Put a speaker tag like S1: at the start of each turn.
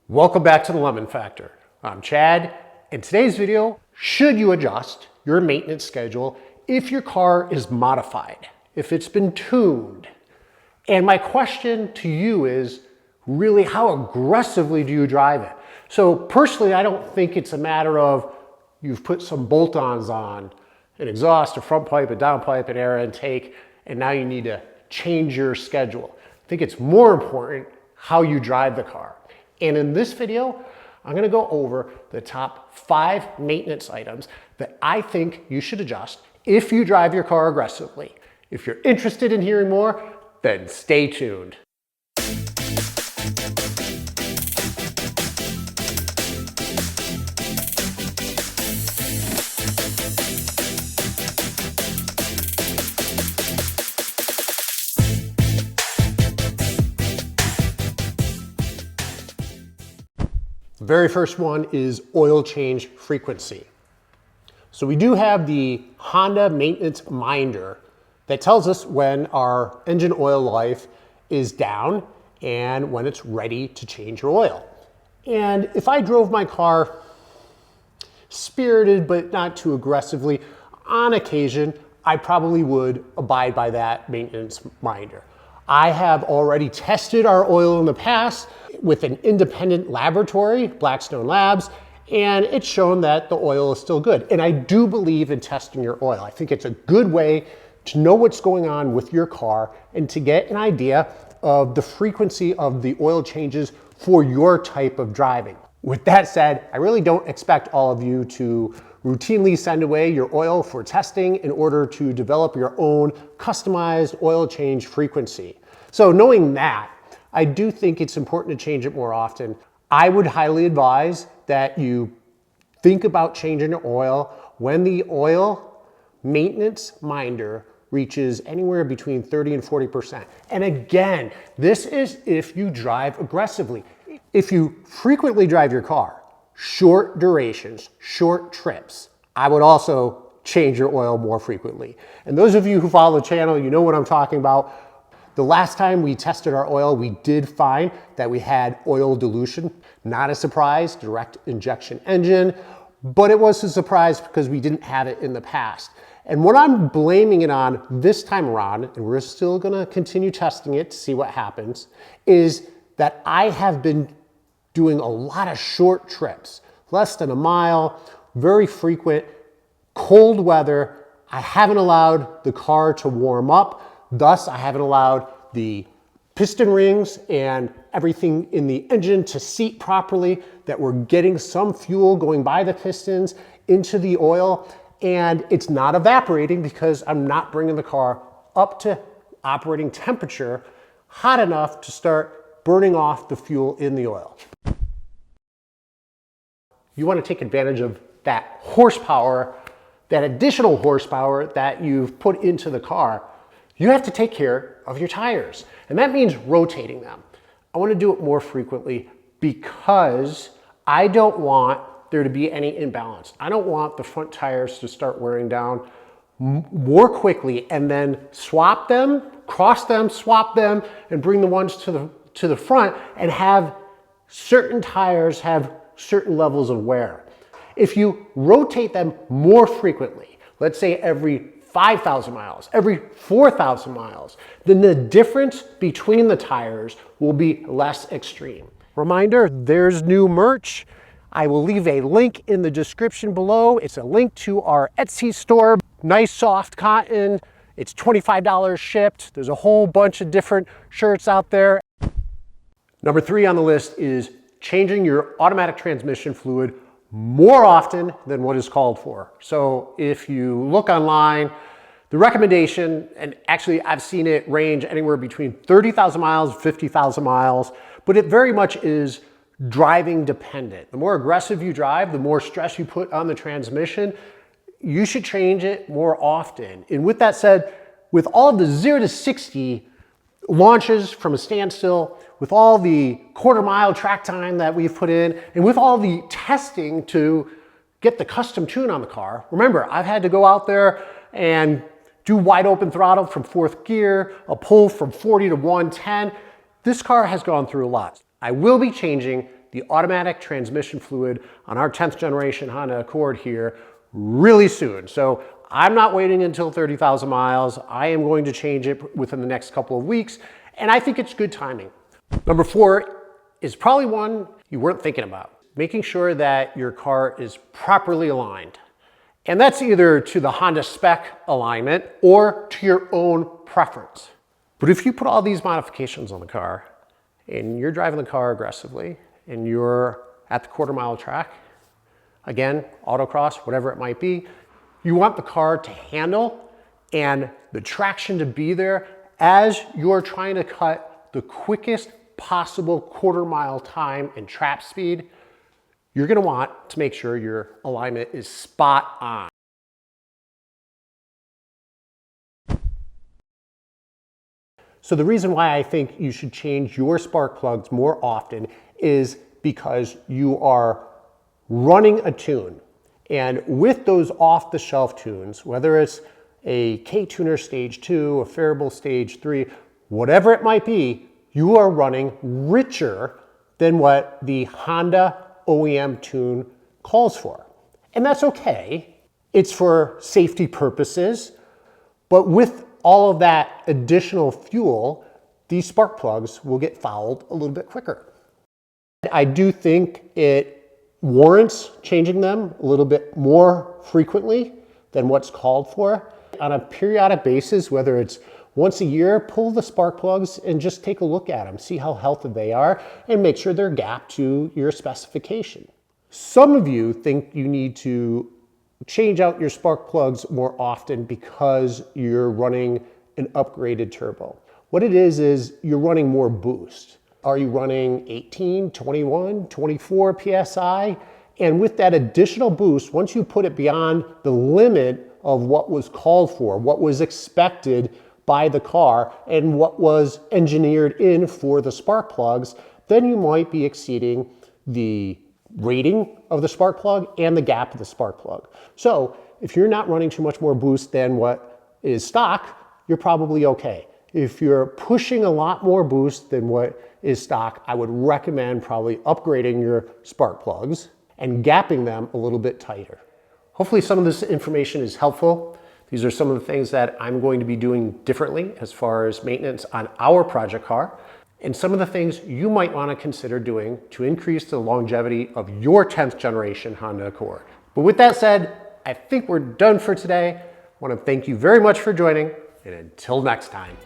S1: Welcome back to the Lemon Factor. I'm Chad. In today's video, should you adjust your maintenance schedule if your car is modified, if it's been tuned? And my question to you is really, how aggressively do you drive it? So personally, I don't think it's a matter of you've put some bolt-ons on, an exhaust, a front pipe, a downpipe, an air intake, and now you need to change your schedule. I think it's more important how you drive the car. And in this video, I'm gonna go over the top 5 maintenance items that I think you should adjust if you drive your car aggressively. If you're interested in hearing more, then stay tuned. The very first one is oil change frequency. So we do have the Honda maintenance minder that tells us when our engine oil life is down and when it's ready to change your oil. And if I drove my car spirited but not too aggressively, on occasion, I probably would abide by that maintenance minder. I have already tested our oil in the past with an independent laboratory, Blackstone Labs, and it's shown that the oil is still good. And I do believe in testing your oil. I think it's a good way to know what's going on with your car and to get an idea of the frequency of the oil changes for your type of driving. With that said, I really don't expect all of you to routinely send away your oil for testing in order to develop your own customized oil change frequency. So knowing that, I do think it's important to change it more often. I would highly advise that you think about changing your oil when the oil maintenance minder reaches anywhere between 30 and 40%. And again, this is if you drive aggressively. If you frequently drive your car, short durations, short trips, I would also change your oil more frequently. And those of you who follow the channel, you know what I'm talking about. The last time we tested our oil, we did find that we had oil dilution. Not a surprise, direct injection engine, but it was a surprise because we didn't have it in the past. And what I'm blaming it on this time around, and we're still gonna continue testing it to see what happens, is that I have been doing a lot of short trips, less than a mile, very frequent, cold weather. I haven't allowed the car to warm up. Thus, I haven't allowed the piston rings and everything in the engine to seat properly, that we're getting some fuel going by the pistons into the oil, and it's not evaporating because I'm not bringing the car up to operating temperature hot enough to start burning off the fuel in the oil. You want to take advantage of that horsepower, that additional horsepower that you've put into the car. You have to take care of your tires, and that means rotating them. I want to do it more frequently because I don't want there to be any imbalance. I don't want the front tires to start wearing down more quickly and then swap them, cross them, swap them, and bring the ones to the front and have certain tires have certain levels of wear. If you rotate them more frequently, let's say every 5,000 miles, every 4,000 miles, then the difference between the tires will be less extreme. Reminder, there's new merch. I will leave a link in the description below. It's a link to our Etsy store. Nice soft cotton. It's $25 shipped. There's a whole bunch of different shirts out there. Number 3 on the list is changing your automatic transmission fluid more often than what is called for. So if you look online, the recommendation, and actually I've seen it range anywhere between 30,000 miles, 50,000 miles, but it very much is driving dependent. The more aggressive you drive, the more stress you put on the transmission, you should change it more often. And with that said, with all the 0 to 60 launches from a standstill, with all the quarter-mile track time that we've put in, and with all the testing to get the custom tune on the car. Remember, I've had to go out there and do wide open throttle from 4th gear, a pull from 40 to 110. This car has gone through a lot. I will be changing the automatic transmission fluid on our 10th generation Honda Accord here really soon. So I'm not waiting until 30,000 miles. I am going to change it within the next couple of weeks, and I think it's good timing. Number 4 is probably one you weren't thinking about. Making sure that your car is properly aligned. And that's either to the Honda spec alignment or to your own preference. But if you put all these modifications on the car and you're driving the car aggressively and you're at the quarter-mile track, again, autocross, whatever it might be, you want the car to handle and the traction to be there as you're trying to cut the quickest possible quarter-mile time and trap speed. You're going to want to make sure your alignment is spot on. So the reason why I think you should change your spark plugs more often is because you are running a tune. And with those off-the-shelf tunes, whether it's a KTuner Stage 2, a Phearable Stage 3, whatever it might be, you are running richer than what the Honda OEM tune calls for. And that's okay. It's for safety purposes, but with all of that additional fuel, these spark plugs will get fouled a little bit quicker. I do think it warrants changing them a little bit more frequently than what's called for. On a periodic basis, whether it's once a year, pull the spark plugs and just take a look at them, see how healthy they are, and make sure they're gapped to your specification. Some of you think you need to change out your spark plugs more often because you're running an upgraded turbo. What it is you're running more boost. Are you running 18, 21, 24 PSI? And with that additional boost, once you put it beyond the limit of what was called for, what was expected by the car and what was engineered in for the spark plugs, then you might be exceeding the rating of the spark plug and the gap of the spark plug. So if you're not running too much more boost than what is stock, you're probably okay. If you're pushing a lot more boost than what is stock, I would recommend probably upgrading your spark plugs and gapping them a little bit tighter. Hopefully some of this information is helpful. These are some of the things that I'm going to be doing differently as far as maintenance on our project car, and some of the things you might want to consider doing to increase the longevity of your 10th generation Honda Accord. But with that said, I think we're done for today. I want to thank you very much for joining, and until next time.